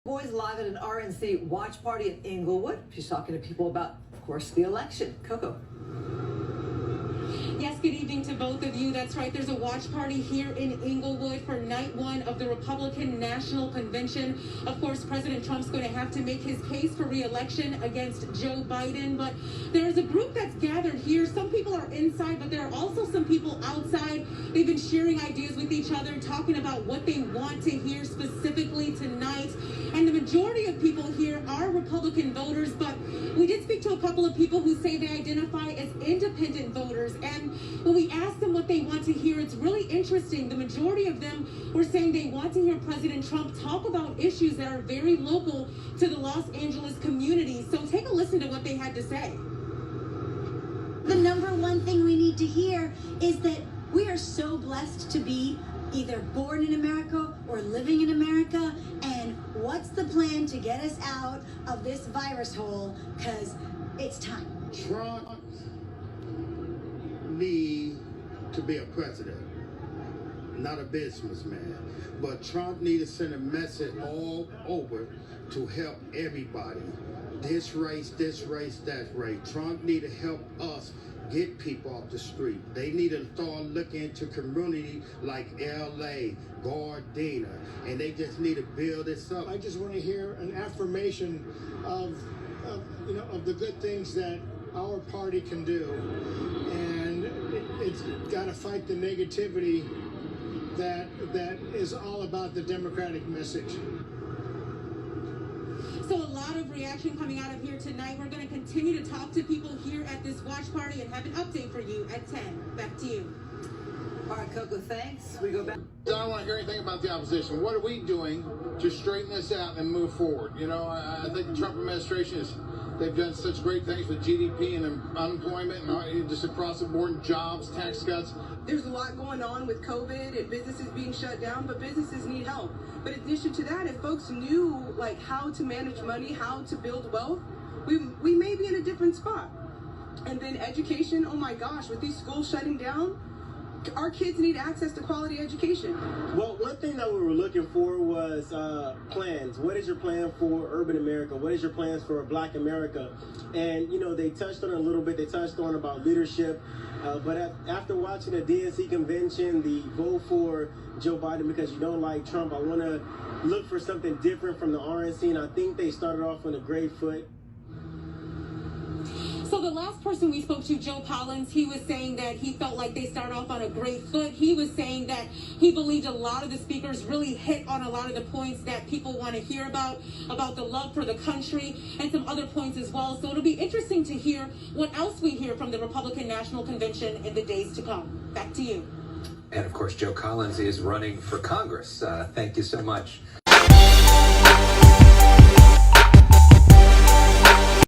Boys live at an RNC watch party in Inglewood. She's talking to people about, of course, the election. Coco. Yes, good evening to both of you. That's right. There's a watch party here in Inglewood for night one of the Republican National Convention. Of course, President Trump's going to have to make his case for re-election against Joe Biden. But there's a group that's gathered here. Some people are inside, but there are also some people outside. They've been sharing ideas with each other, talking about what they want to hear specifically tonight. And the majority of people here are Republican voters, but we did speak to a couple of people who say they identify as independent voters. And when we asked them what they want to hear, it's really interesting. The majority of them were saying they want to hear President Trump talk about issues that are very local to the Los Angeles community. So take a listen to what they had to say. The number one thing we need to hear is that we are so blessed to be either born in America or living in America, and what's the plan to get us out of this virus hole, because it's time. Trump need to be a president, not a businessman. But Trump need to send a message all over to help everybody. This race, that race. Trump need to help us get people off the street. They need to start looking into community like LA, Gardena, and they just need to build this up. I just want to hear an affirmation of the good things that our party can do, and it's got to fight the negativity that is all about the Democratic message. So a lot of reaction coming out of here tonight. We're going to continue to talk to people here at this watch party and have an update for you at 10. Back to you. All right, Coco, thanks. We go back. I don't want to hear anything about the opposition. What are we doing to straighten this out and move forward? You know, I think the Trump administration they've done such great things with GDP and unemployment and just across the board, jobs, tax cuts. There's a lot going on with COVID and businesses being shut down, but businesses need help. But in addition to that, if folks knew how to manage money, how to build wealth, we may be in a different spot. And then education, oh my gosh, with these schools shutting down, our kids need access to quality education. Well, one thing that we were looking for was plans. What is your plan for urban America? What is your plans for Black America? And, they touched on it a little bit. They touched on about leadership. But after watching the DNC convention, the vote for Joe Biden because you don't like Trump, I want to look for something different from the RNC. And I think they started off on a great foot. So the last person we spoke to, Joe Collins, he was saying that he felt like they started off on a great foot. He was saying that he believed a lot of the speakers really hit on a lot of the points that people want to hear about the love for the country and some other points as well. So it'll be interesting to hear what else we hear from the Republican National Convention in the days to come. Back to you. And of course, Joe Collins is running for Congress. Thank you so much.